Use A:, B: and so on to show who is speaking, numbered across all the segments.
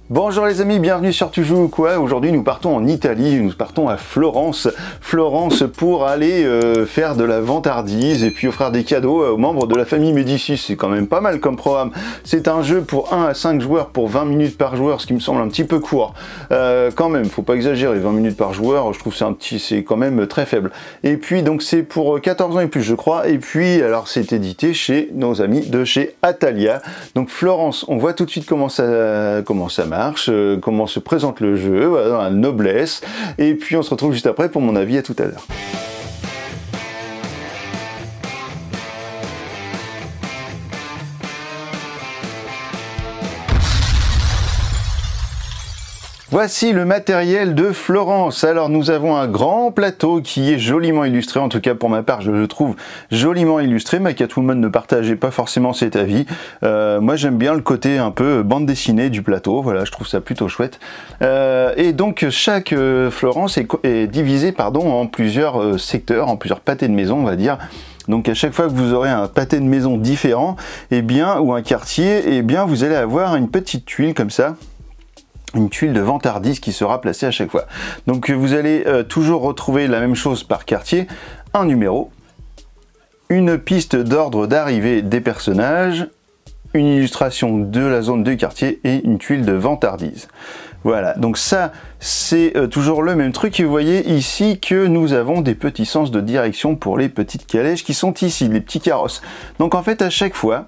A: Bonjour les amis, bienvenue sur Tu joues ou quoi. Aujourd'hui nous partons en Italie, nous partons à Florence pour aller faire de la vantardise et puis offrir des cadeaux aux membres de la famille Médicis. C'est quand même pas mal comme programme. C'est un jeu pour 1 à 5 joueurs pour 20 minutes par joueur, ce qui me semble un petit peu court. Quand même, faut pas exagérer, 20 minutes par joueur, je trouve c'est quand même très faible. Et puis donc c'est pour 14 ans et plus je crois, et puis alors c'est édité chez nos amis de chez Atalia. Donc Florence, on voit tout de suite comment ça marche, comment se présente le jeu, voilà, dans la noblesse, et puis on se retrouve juste après pour mon avis. À tout à l'heure. Voici le matériel de Florence. Alors nous avons un grand plateau qui est joliment illustré, en tout cas pour ma part je le trouve joliment illustré. Ma Catwoman ne partageait pas forcément cet avis. Moi j'aime bien le côté un peu bande dessinée du plateau, voilà, je trouve ça plutôt chouette. Et donc chaque Florence est divisée en plusieurs secteurs, en plusieurs pâtés de maison on va dire. Donc à chaque fois que vous aurez un pâté de maison différent, ou un quartier, vous allez avoir une petite tuile comme ça. Une tuile de vantardise qui sera placée à chaque fois. Donc vous allez toujours retrouver la même chose par quartier, un numéro, une piste d'ordre d'arrivée des personnages, une illustration de la zone de quartier et une tuile de vantardise. Voilà, donc ça c'est toujours le même truc, et vous voyez ici que nous avons des petits sens de direction pour les petites calèches qui sont ici, les petits carrosses. Donc en fait à chaque fois,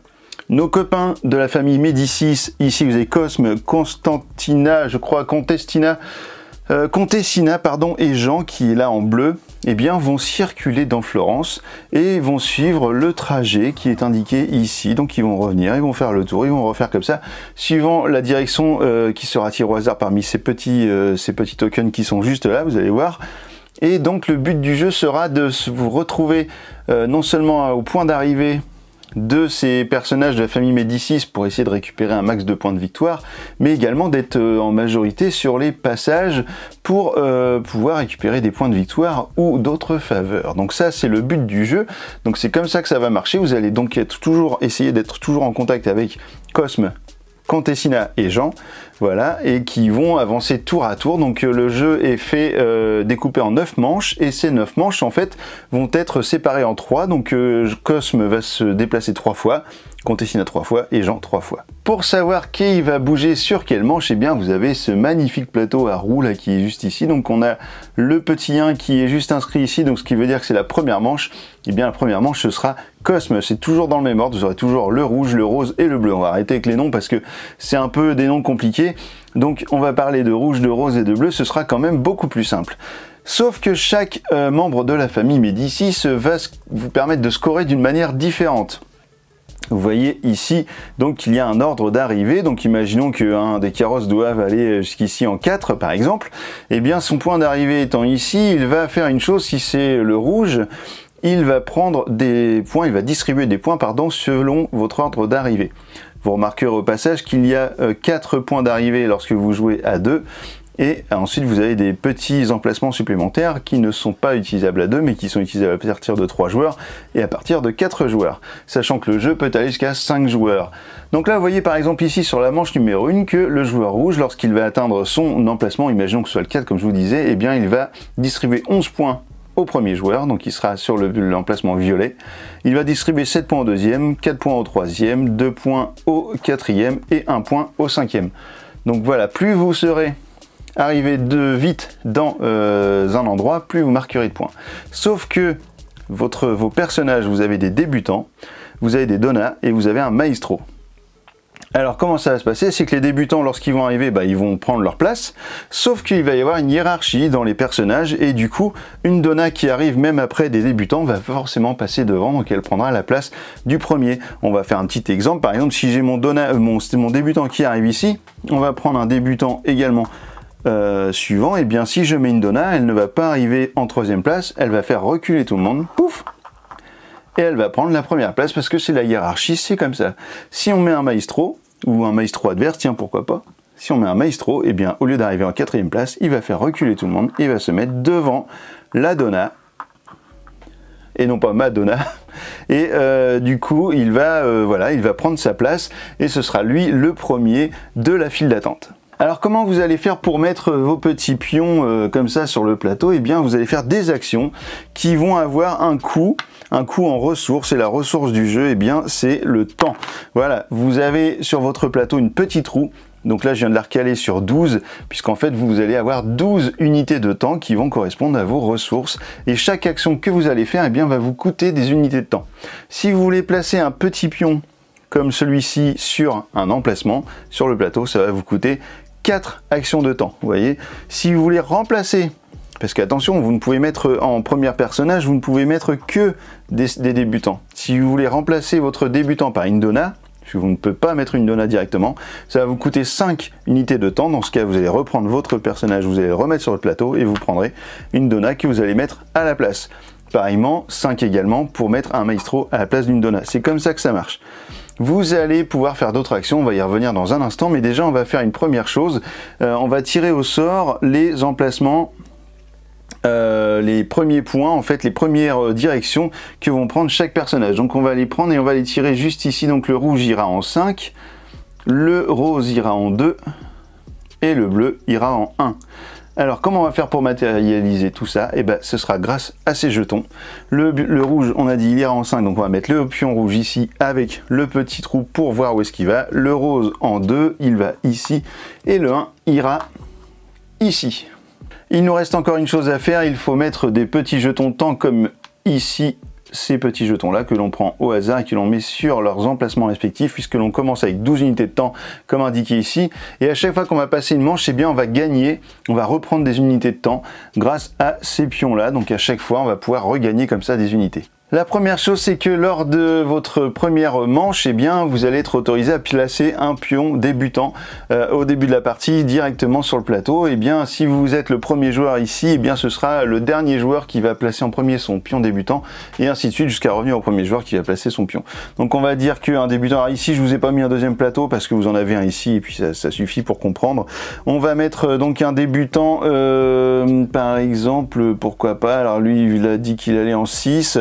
A: nos copains de la famille Médicis, ici vous avez Cosme, Constantina, je crois, Contessina, et Jean qui est là en bleu, vont circuler dans Florence et vont suivre le trajet qui est indiqué ici. Donc ils vont revenir, ils vont faire le tour, ils vont refaire comme ça, suivant la direction qui sera tirée au hasard parmi ces petits tokens qui sont juste là, vous allez voir. Et donc le but du jeu sera de vous retrouver non seulement au point d'arrivée de ces personnages de la famille Médicis pour essayer de récupérer un max de points de victoire, mais également d'être en majorité sur les passages pour pouvoir récupérer des points de victoire ou d'autres faveurs. Donc ça c'est le but du jeu, donc c'est comme ça que ça va marcher. Vous allez donc essayer d'être toujours en contact avec Cosme, Contessina et Jean, voilà, et qui vont avancer tour à tour. Donc le jeu est fait découpé en 9 manches, et ces 9 manches en fait vont être séparées en 3. Donc Cosme va se déplacer 3 fois, Contessina 3 fois et Jean 3 fois. Pour savoir qui va bouger sur quelle manche, vous avez ce magnifique plateau à roues là qui est juste ici. Donc on a le petit 1 qui est juste inscrit ici, donc ce qui veut dire que c'est la première manche. La première manche ce sera Cosme, c'est toujours dans le même ordre, vous aurez toujours le rouge, le rose et le bleu. On va arrêter avec les noms parce que c'est un peu des noms compliqués. Donc on va parler de rouge, de rose et de bleu, ce sera quand même beaucoup plus simple. Sauf que chaque membre de la famille Médicis va vous permettre de scorer d'une manière différente. Vous voyez ici donc il y a un ordre d'arrivée, donc imaginons qu'un des carrosses doive aller jusqu'ici en 4 par exemple, son point d'arrivée étant ici, il va faire une chose. Si c'est le rouge, il va prendre des points, il va distribuer des points selon votre ordre d'arrivée. Vous remarquerez au passage qu'il y a 4 points d'arrivée lorsque vous jouez à 2, et ensuite vous avez des petits emplacements supplémentaires qui ne sont pas utilisables à 2 mais qui sont utilisables à partir de 3 joueurs et à partir de 4 joueurs, sachant que le jeu peut aller jusqu'à 5 joueurs. Donc là vous voyez par exemple ici sur la manche numéro 1 que le joueur rouge, lorsqu'il va atteindre son emplacement, imaginons que ce soit le 4 comme je vous disais, il va distribuer 11 points au premier joueur, donc il sera sur l'emplacement violet. Il va distribuer 7 points au deuxième, 4 points au troisième, 2 points au quatrième et 1 point au cinquième. Donc voilà, plus vous serez arrivé vite dans un endroit, plus vous marquerez de points. Sauf que vos personnages, vous avez des débutants, vous avez des donas et vous avez un maestro. Alors comment ça va se passer? C'est que les débutants, lorsqu'ils vont arriver, ils vont prendre leur place, sauf qu'il va y avoir une hiérarchie dans les personnages, et du coup, une donna qui arrive même après des débutants va forcément passer devant, donc elle prendra la place du premier. On va faire un petit exemple, par exemple, si j'ai mon débutant qui arrive ici, on va prendre un débutant également suivant, si je mets une donna, elle ne va pas arriver en 3e place, elle va faire reculer tout le monde, pouf, et elle va prendre la première place parce que c'est la hiérarchie, c'est comme ça. Si on met un maestro, ou un maestro adverse, tiens pourquoi pas, si on met un maestro, au lieu d'arriver en 4e place, il va faire reculer tout le monde, il va se mettre devant la donna, et non pas Madonna, et du coup il va prendre sa place, et ce sera lui le premier de la file d'attente. Alors comment vous allez faire pour mettre vos petits pions comme ça sur le plateau? Eh bien vous allez faire des actions qui vont avoir un coût en ressources, et la ressource du jeu, eh bien c'est le temps. Voilà, vous avez sur votre plateau une petite roue. Donc là, je viens de la recaler sur 12, puisqu'en fait, vous allez avoir 12 unités de temps qui vont correspondre à vos ressources. Et chaque action que vous allez faire, eh bien, va vous coûter des unités de temps. Si vous voulez placer un petit pion comme celui-ci sur un emplacement, sur le plateau, ça va vous coûter 4 actions de temps. Vous voyez, si vous voulez remplacer, parce qu'attention, vous ne pouvez mettre en premier personnage, vous ne pouvez mettre que des débutants. Si vous voulez remplacer votre débutant par une Donna, parce que vous ne pouvez pas mettre une Donna directement, ça va vous coûter 5 unités de temps. Dans ce cas, vous allez reprendre votre personnage, vous allez le remettre sur le plateau et vous prendrez une Donna que vous allez mettre à la place. Pareillement, 5 également pour mettre un Maestro à la place d'une Donna. C'est comme ça que ça marche. Vous allez pouvoir faire d'autres actions, on va y revenir dans un instant, mais déjà on va faire une première chose. On va tirer au sort les emplacements, les premiers points, en fait les premières directions que vont prendre chaque personnage. Donc on va les prendre et on va les tirer juste ici. Donc le rouge ira en 5, le rose ira en 2 et le bleu ira en 1. Alors comment on va faire pour matérialiser tout ça? Eh ben ce sera grâce à ces jetons. Le rouge, on a dit, il ira en 5, donc on va mettre le pion rouge ici avec le petit trou pour voir où est-ce qu'il va. Le rose en 2, il va ici, et le 1 ira ici. Il nous reste encore une chose à faire, il faut mettre des petits jetons temps comme ici, ces petits jetons là que l'on prend au hasard et que l'on met sur leurs emplacements respectifs, puisque l'on commence avec 12 unités de temps comme indiqué ici, et à chaque fois qu'on va passer une manche, eh bien on va gagner, on va reprendre des unités de temps grâce à ces pions là. Donc à chaque fois on va pouvoir regagner comme ça des unités. La première chose, c'est que lors de votre première manche, eh bien, vous allez être autorisé à placer un pion débutant au début de la partie directement sur le plateau. Eh bien, si vous êtes le premier joueur ici, eh bien, ce sera le dernier joueur qui va placer en premier son pion débutant, et ainsi de suite jusqu'à revenir au premier joueur qui va placer son pion. Donc, on va dire qu'un débutant, alors ici, je vous ai pas mis un deuxième plateau parce que vous en avez un ici et puis ça suffit pour comprendre. On va mettre donc un débutant, par exemple, pourquoi pas. Alors lui, il a dit qu'il allait en 6.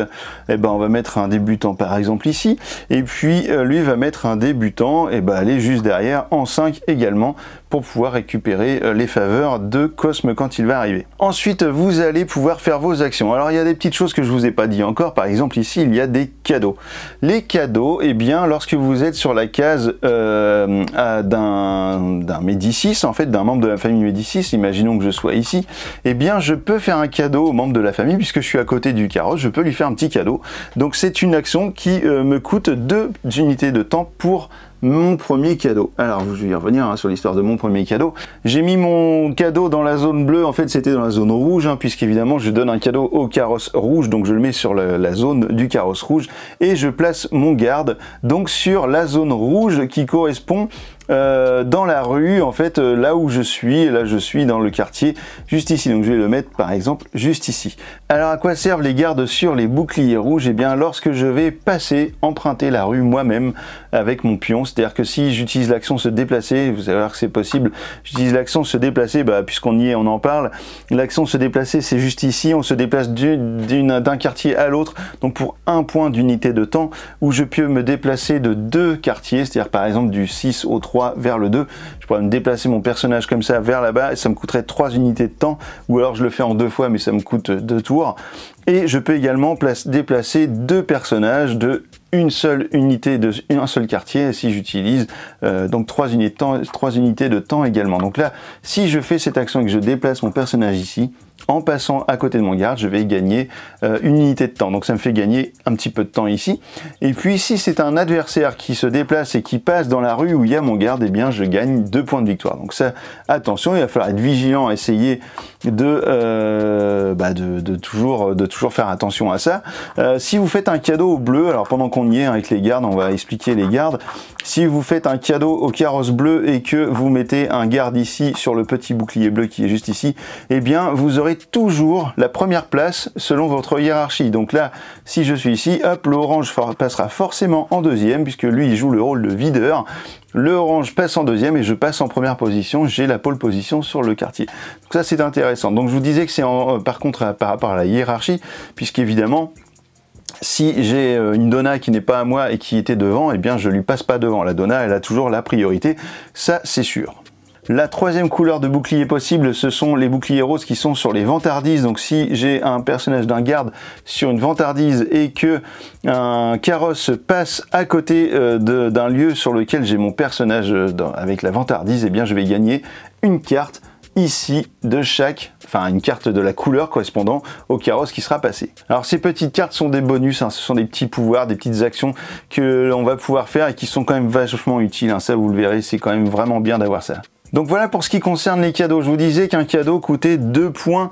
A: Eh ben, on va mettre un débutant par exemple ici, et puis lui va mettre un débutant, et ben, aller juste derrière en 5 également, pour pouvoir récupérer les faveurs de Cosme quand il va arriver. Ensuite, vous allez pouvoir faire vos actions. Alors, il y a des petites choses que je vous ai pas dit encore. Par exemple, ici, il y a des cadeaux. Les cadeaux, eh bien, lorsque vous êtes sur la case d'un Médicis, en fait, d'un membre de la famille Médicis, imaginons que je sois ici, eh bien, je peux faire un cadeau au membre de la famille, puisque je suis à côté du carrosse, je peux lui faire un petit cadeau. Donc, c'est une action qui me coûte 2 unités de temps pour mon premier cadeau. Alors je vais y revenir sur l'histoire de mon premier cadeau. J'ai mis mon cadeau dans la zone bleue, en fait c'était dans la zone rouge, puisqu'évidemment je donne un cadeau au carrosse rouge, donc je le mets sur la zone du carrosse rouge, et je place mon garde donc sur la zone rouge qui correspond dans la rue, en fait, là où je suis, et là je suis dans le quartier juste ici, donc je vais le mettre par exemple juste ici. Alors à quoi servent les gardes sur les boucliers rouges? Eh bien lorsque je vais passer, emprunter la rue moi-même avec mon pion, c'est-à-dire que si j'utilise l'action se déplacer, vous allez voir que c'est possible, j'utilise l'action se déplacer, puisqu'on y est, on en parle, l'action se déplacer c'est juste ici, on se déplace d'un quartier à l'autre, donc pour un point d'unité de temps, où je peux me déplacer de 2 quartiers, c'est-à-dire par exemple du 6 au 3 vers le 2, je pourrais me déplacer mon personnage comme ça vers là-bas, et ça me coûterait 3 unités de temps, ou alors je le fais en 2 fois, mais ça me coûte 2 tours. Et je peux également déplacer 2 personnages de une seule unité, un seul quartier, si j'utilise donc 3 unités de temps également. Donc là, si je fais cette action et que je déplace mon personnage ici, en passant à côté de mon garde, je vais gagner une unité de temps. Donc ça me fait gagner un petit peu de temps ici. Et puis si c'est un adversaire qui se déplace et qui passe dans la rue où il y a mon garde, eh bien je gagne 2 points de victoire. Donc ça, attention, il va falloir être vigilant, essayer de toujours faire attention à ça. Si vous faites un cadeau au bleu, alors pendant qu'on y est avec les gardes, on va expliquer les gardes. Si vous faites un cadeau au carrosse bleu et que vous mettez un garde ici sur le petit bouclier bleu qui est juste ici, eh bien vous aurez toujours la première place selon votre hiérarchie. Donc là, si je suis ici, hop, l'orange passera forcément en deuxième, puisque lui il joue le rôle de videur. Le orange passe en deuxième et je passe en première position, j'ai la pole position sur le quartier. Donc ça c'est intéressant. Donc je vous disais que c'est par contre par rapport à la hiérarchie, puisqu'évidemment, si j'ai une Donna qui n'est pas à moi et qui était devant, eh bien je lui passe pas devant. La Donna, elle a toujours la priorité, ça c'est sûr. La troisième couleur de bouclier possible, ce sont les boucliers roses qui sont sur les vantardises. Donc si j'ai un personnage d'un garde sur une vantardise et que un carrosse passe à côté d'un lieu sur lequel j'ai mon personnage avec la vantardise, eh bien je vais gagner une carte ici de chaque, enfin une carte de la couleur correspondant au carrosse qui sera passé. Alors ces petites cartes sont des bonus, hein, ce sont des petits pouvoirs, des petites actions que l'on va pouvoir faire et qui sont quand même vachement utiles, hein, ça vous le verrez, c'est quand même vraiment bien d'avoir ça. Donc voilà pour ce qui concerne les cadeaux. Je vous disais qu'un cadeau coûtait 2 points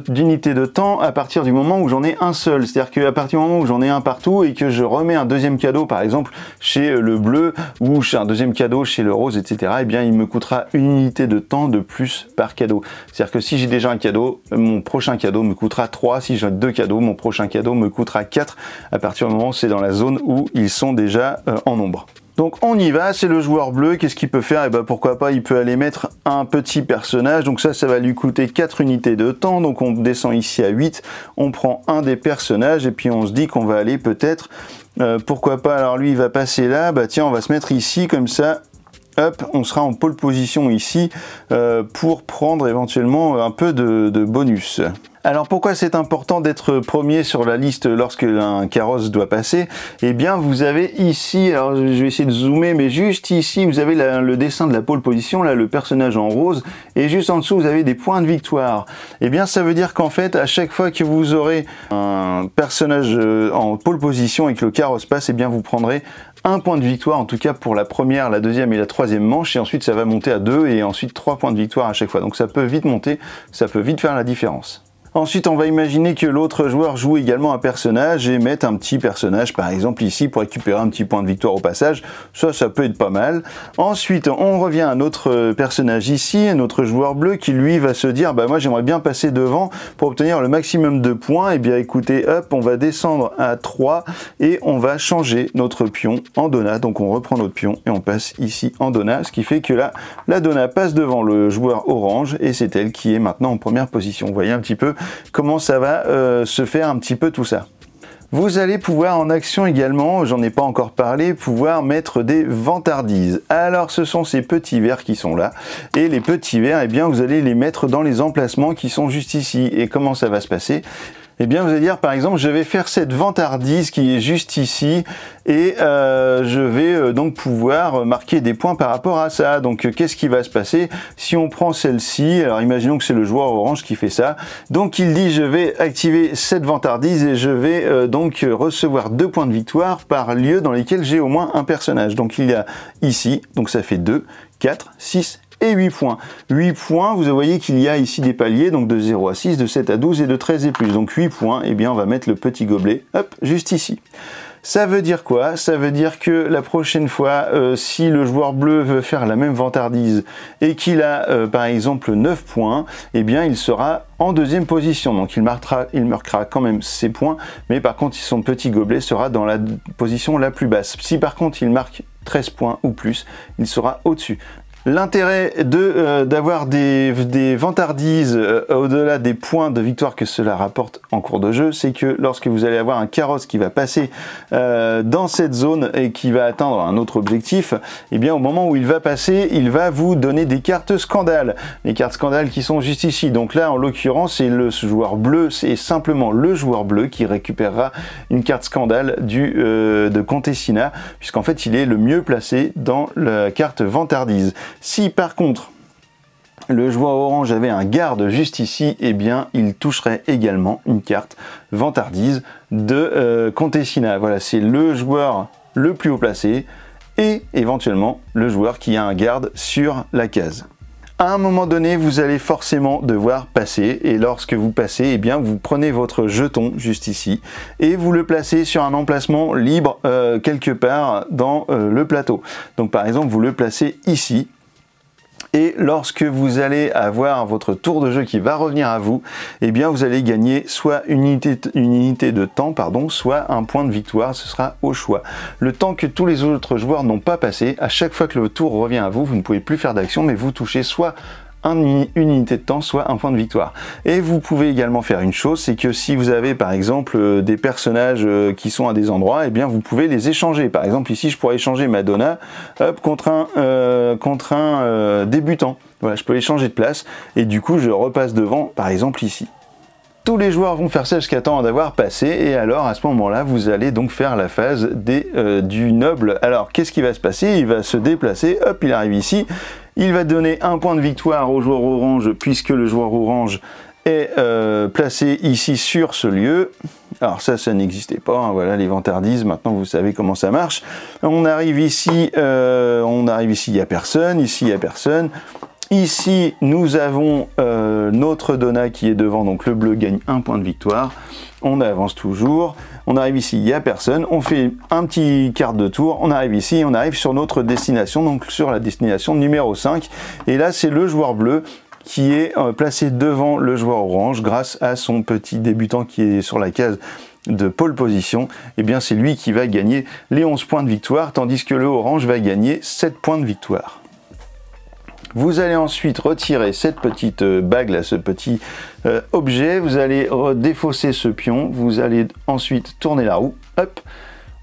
A: d'unité de temps à partir du moment où j'en ai un seul. C'est-à-dire qu'à partir du moment où j'en ai un partout et que je remets un deuxième cadeau, par exemple chez le bleu ou chez un deuxième cadeau chez le rose, etc., eh bien il me coûtera une unité de temps de plus par cadeau. C'est-à-dire que si j'ai déjà un cadeau, mon prochain cadeau me coûtera 3. Si j'ai 2 cadeaux, mon prochain cadeau me coûtera 4 à partir du moment où c'est dans la zone où ils sont déjà en nombre. Donc on y va, c'est le joueur bleu, qu'est-ce qu'il peut faire? Et ben pourquoi pas, il peut aller mettre un petit personnage, donc ça va lui coûter 4 unités de temps, donc on descend ici à 8, on prend un des personnages et puis on se dit qu'on va aller peut-être, pourquoi pas, alors lui il va passer là, bah tiens on va se mettre ici comme ça, hop, on sera en pole position ici pour prendre éventuellement un peu de bonus. Alors pourquoi c'est important d'être premier sur la liste lorsque un carrosse doit passer? Eh bien vous avez ici, alors je vais essayer de zoomer, mais juste ici vous avez le dessin de la pole position, là le personnage en rose, et juste en dessous vous avez des points de victoire. Eh bien ça veut dire qu'en fait à chaque fois que vous aurez un personnage en pole position et que le carrosse passe, eh bien vous prendrez un point de victoire, en tout cas pour la première, la deuxième et la troisième manche, et ensuite ça va monter à 2 et ensuite 3 points de victoire à chaque fois. Donc ça peut vite monter, ça peut vite faire la différence. Ensuite, on va imaginer que l'autre joueur joue également un personnage et mette un petit personnage, par exemple ici, pour récupérer un petit point de victoire au passage. Ça peut être pas mal. Ensuite, on revient à notre personnage ici, notre joueur bleu, qui lui va se dire, bah moi j'aimerais bien passer devant pour obtenir le maximum de points. Et bien écoutez, hop, on va descendre à 3 et on va changer notre pion en Donna. Donc on reprend notre pion et on passe ici en Donna, ce qui fait que là, la Donna passe devant le joueur orange et c'est elle qui est maintenant en première position. Vous voyez un petit peu comment ça va se faire un petit peu tout ça. Vous allez pouvoir en action également, j'en ai pas encore parlé, pouvoir mettre des vantardises. Alors ce sont ces petits verres qui sont là, et les petits verres, eh bien vous allez les mettre dans les emplacements qui sont juste ici. Et comment ça va se passer ? Eh bien, vous allez dire, par exemple, je vais faire cette vantardise qui est juste ici et je vais donc pouvoir marquer des points par rapport à ça. Donc, qu'est-ce qui va se passer si on prend celle-ci? Alors, imaginons que c'est le joueur orange qui fait ça. Donc, il dit, je vais activer cette vantardise et je vais donc recevoir 2 points de victoire par lieu dans lesquels j'ai au moins un personnage. Donc, il y a ici, donc ça fait 2, 4, 6 et 8 points. 8 points, vous voyez qu'il y a ici des paliers, donc de 0 à 6, de 7 à 12 et de 13 et plus. Donc 8 points, et bien on va mettre le petit gobelet, hop, juste ici. Ça veut dire quoi? Ça veut dire que la prochaine fois, si le joueur bleu veut faire la même vantardise et qu'il a par exemple 9 points, eh bien il sera en deuxième position. Donc il marquera quand même ses points, mais par contre son petit gobelet sera dans la position la plus basse. Si par contre il marque 13 points ou plus, il sera au-dessus. L'intérêt d'avoir des vantardises au-delà des points de victoire que cela rapporte en cours de jeu, c'est que lorsque vous allez avoir un carrosse qui va passer dans cette zone et qui va atteindre un autre objectif, eh bien au moment où il va passer, il va vous donner des cartes scandales. Les cartes scandales qui sont juste ici. Donc là, en l'occurrence, c'est le joueur bleu, c'est simplement le joueur bleu qui récupérera une carte scandale de Contessina, puisqu'en fait, il est le mieux placé dans la carte vantardise. Si par contre le joueur orange avait un garde juste ici, eh bien il toucherait également une carte vantardise de Contessina. Voilà, c'est le joueur le plus haut placé et éventuellement le joueur qui a un garde sur la case. À un moment donné, vous allez forcément devoir passer, et lorsque vous passez, eh bien, vous prenez votre jeton juste ici et vous le placez sur un emplacement libre quelque part dans le plateau. Donc par exemple, vous le placez ici. Et lorsque vous allez avoir votre tour de jeu qui va revenir à vous, eh bien vous allez gagner soit une unité de temps, pardon, soit un point de victoire, ce sera au choix. Le temps que tous les autres joueurs n'ont pas passé, à chaque fois que le tour revient à vous, vous ne pouvez plus faire d'action, mais vous touchez soit une unité de temps, soit un point de victoire. Et vous pouvez également faire une chose, c'est que si vous avez par exemple des personnages qui sont à des endroits, et bien vous pouvez les échanger. Par exemple ici je pourrais échanger Madonna contre un débutant. Voilà, je peux les changer de place et du coup je repasse devant par exemple ici. Tous les joueurs vont faire ça jusqu'à temps d'avoir passé, et alors à ce moment-là, vous allez donc faire la phase du noble. Alors qu'est-ce qui va se passer? Il va se déplacer, hop, il arrive ici, il va donner un point de victoire au joueur orange, puisque le joueur orange est placé ici sur ce lieu. Alors ça n'existait pas, hein, voilà les vantardises, maintenant vous savez comment ça marche. On arrive ici, il n'y a personne, ici il n'y a personne. Ici, nous avons notre Donna qui est devant, donc le bleu gagne un point de victoire. On avance toujours. On arrive ici, il n'y a personne. On fait un petit quart de tour. On arrive ici, on arrive sur notre destination, donc sur la destination numéro 5. Et là, c'est le joueur bleu qui est placé devant le joueur orange grâce à son petit débutant qui est sur la case de pole position. Et bien, c'est lui qui va gagner les 11 points de victoire, tandis que le orange va gagner 7 points de victoire. Vous allez ensuite retirer cette petite bague là, ce petit objet, vous allez défausser ce pion, vous allez ensuite tourner la roue, hop.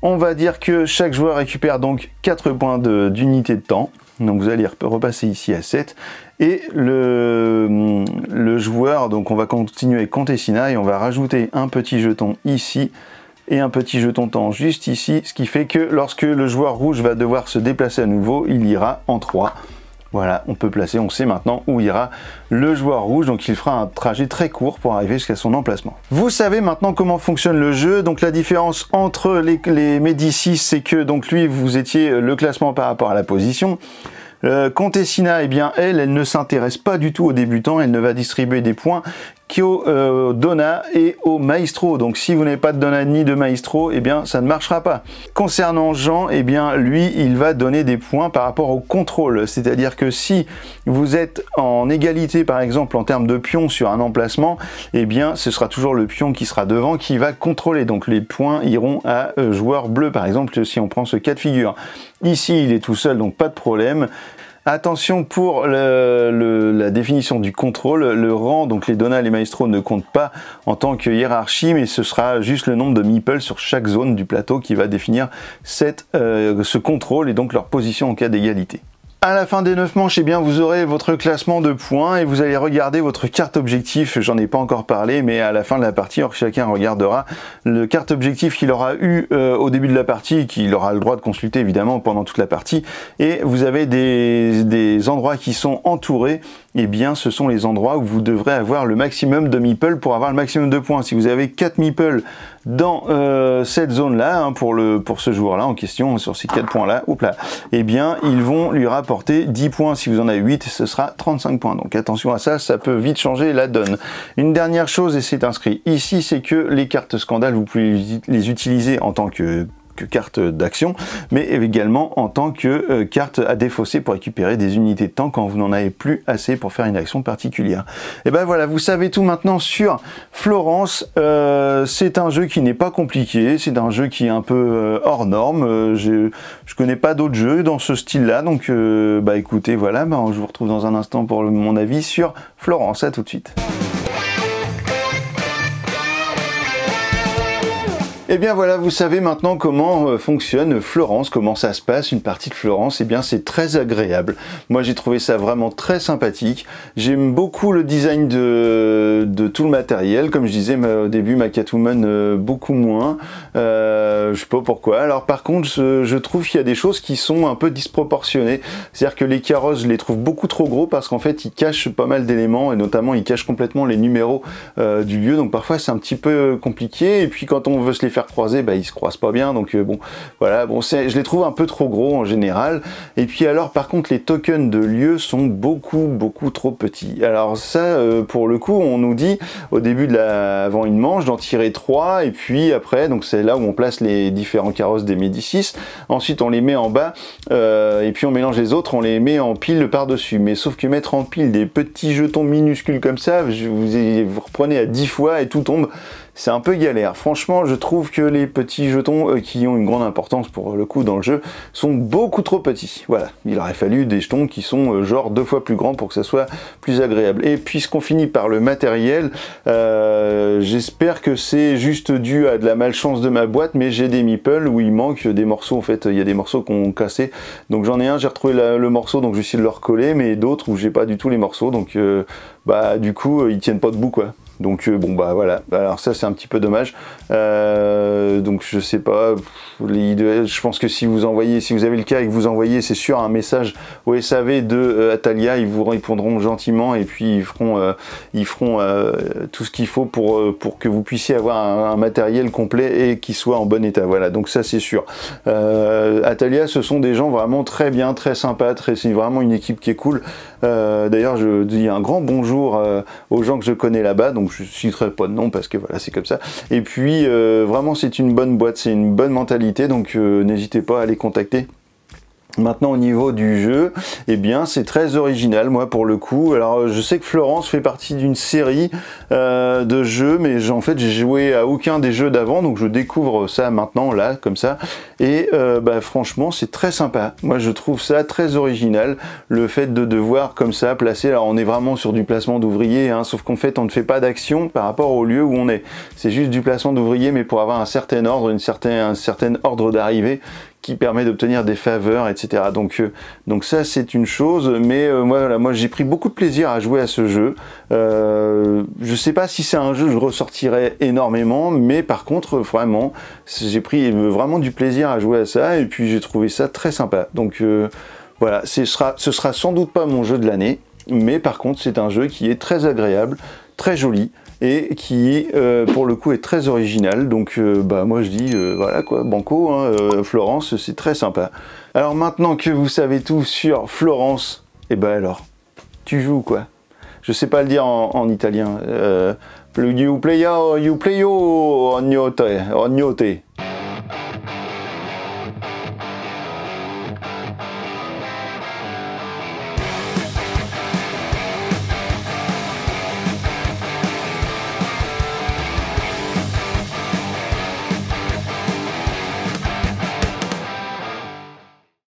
A: On va dire que chaque joueur récupère donc 4 points d'unité de temps, donc vous allez repasser ici à 7, et le joueur, donc on va continuer avec Contessina et on va rajouter un petit jeton ici, et un petit jeton temps juste ici, ce qui fait que lorsque le joueur rouge va devoir se déplacer à nouveau, il ira en 3. Voilà, on peut placer, on sait maintenant où ira le joueur rouge, donc il fera un trajet très court pour arriver jusqu'à son emplacement. Vous savez maintenant comment fonctionne le jeu, donc la différence entre les Médicis, c'est que donc lui, vous étiez le classement par rapport à la position. Contessina, eh bien elle ne s'intéresse pas du tout aux débutants, elle ne va distribuer des points qu'au Donna et au Maestro. Donc si vous n'avez pas de Donna ni de Maestro, eh bien ça ne marchera pas. Concernant Jean, eh bien lui, il va donner des points par rapport au contrôle. C'est-à-dire que si vous êtes en égalité, par exemple en termes de pion sur un emplacement, eh bien ce sera toujours le pion qui sera devant qui va contrôler. Donc les points iront à joueur bleu, par exemple, si on prend ce cas de figure. Ici, il est tout seul, donc pas de problème. Attention pour la définition du contrôle, le rang, donc les Donna et les Maestro ne comptent pas en tant que hiérarchie, mais ce sera juste le nombre de meeples sur chaque zone du plateau qui va définir ce contrôle et donc leur position en cas d'égalité. À la fin des 9 manches, eh bien, vous aurez votre classement de points et vous allez regarder votre carte objectif. J'en ai pas encore parlé, mais à la fin de la partie, chacun regardera le carte objectif qu'il aura eu au début de la partie, qu'il aura le droit de consulter évidemment pendant toute la partie. Et vous avez des endroits qui sont entourés. Eh bien, ce sont les endroits où vous devrez avoir le maximum de meeples pour avoir le maximum de points. Si vous avez 4 meeples dans cette zone-là, hein, pour ce joueur-là en question, sur ces 4 points-là, eh bien, ils vont lui rapporter 10 points. Si vous en avez 8, ce sera 35 points. Donc attention à ça, ça peut vite changer la donne. Une dernière chose, et c'est inscrit ici, c'est que les cartes scandales, vous pouvez les utiliser en tant que carte d'action, mais également en tant que carte à défausser pour récupérer des unités de temps quand vous n'en avez plus assez pour faire une action particulière. Et ben voilà, vous savez tout maintenant sur Florence. C'est un jeu qui n'est pas compliqué, c'est un jeu qui est un peu hors norme. Je connais pas d'autres jeux dans ce style-là, donc bah écoutez, voilà, je vous retrouve dans un instant pour mon avis sur Florence. À tout de suite. Et bien voilà, vous savez maintenant comment fonctionne Florence, comment ça se passe, une partie de Florence. Et bien c'est très agréable. Moi j'ai trouvé ça vraiment très sympathique. J'aime beaucoup le design de tout le matériel. Comme je disais au début, ma Catwoman beaucoup moins. Je sais pas pourquoi. Alors par contre, je trouve qu'il y a des choses qui sont un peu disproportionnées. C'est-à-dire que les carrosses, je les trouve beaucoup trop gros parce qu'en fait ils cachent pas mal d'éléments et notamment ils cachent complètement les numéros du lieu. Donc parfois c'est un petit peu compliqué. Et puis quand on veut se les faire croiser, bah, ils se croisent pas bien, donc bon, voilà, bon, je les trouve un peu trop gros en général. Et puis alors, par contre, les tokens de lieu sont beaucoup trop petits. Alors ça, pour le coup, on nous dit au début avant une manche d'en tirer 3, et puis après, donc c'est là où on place les différents carrosses des Médicis. Ensuite, on les met en bas, et puis on mélange les autres, on les met en pile par-dessus. Mais sauf que mettre en pile des petits jetons minuscules comme ça, vous reprenez à 10 fois et tout tombe. c'est un peu galère. Franchement, je trouve que les petits jetons qui ont une grande importance pour le coup dans le jeu sont beaucoup trop petits. Voilà, il aurait fallu des jetons qui sont genre 2 fois plus grands pour que ça soit plus agréable. Et puisqu'on finit par le matériel, j'espère que c'est juste dû à de la malchance de ma boîte, mais j'ai des meeples où il manque des morceaux. En fait, il y a des morceaux qu'on cassé. Donc j'en ai un, j'ai retrouvé le morceau, donc je vais essayer de le recoller, mais d'autres où j'ai pas du tout les morceaux. Donc bah du coup, ils tiennent pas debout quoi. Donc bon bah voilà, alors ça c'est un petit peu dommage. Donc je sais pas, je pense que si vous envoyez, si vous avez le cas et que vous envoyez, c'est sûr, un message au SAV de Atalia, ils vous répondront gentiment et puis ils feront tout ce qu'il faut pour que vous puissiez avoir un matériel complet et qui soit en bon état. Voilà, donc ça c'est sûr. Atalia, ce sont des gens vraiment très bien, très sympas, c'est vraiment une équipe qui est cool. D'ailleurs je dis un grand bonjour aux gens que je connais là-bas, donc je citerai pas de nom parce que voilà, c'est comme ça. Et puis vraiment c'est une bonne boîte, c'est une bonne mentalité, donc n'hésitez pas à les contacter. Maintenant au niveau du jeu, eh bien c'est très original moi pour le coup. Alors je sais que Florence fait partie d'une série de jeux, mais en fait j'ai joué à aucun des jeux d'avant, donc je découvre ça maintenant là comme ça. Et bah, franchement c'est très sympa. Moi je trouve ça très original, le fait de devoir comme ça placer. Alors on est vraiment sur du placement d'ouvriers, hein, sauf qu'en fait on ne fait pas d'action par rapport au lieu où on est. C'est juste du placement d'ouvriers, mais pour avoir un certain ordre, un certain ordre d'arrivée qui permet d'obtenir des faveurs, etc. Donc ça c'est une chose, mais voilà, moi j'ai pris beaucoup de plaisir à jouer à ce jeu. Je sais pas si c'est un jeu que je ressortirais énormément, mais par contre vraiment, j'ai pris vraiment du plaisir à jouer à ça, et puis j'ai trouvé ça très sympa. Donc voilà, ce sera sans doute pas mon jeu de l'année, mais par contre c'est un jeu qui est très agréable, très joli, et qui pour le coup est très original. Donc bah moi je dis voilà quoi, banco, hein, Florence c'est très sympa. Alors maintenant que vous savez tout sur Florence, et ben alors tu joues quoi, je sais pas le dire en italien, you play ognote.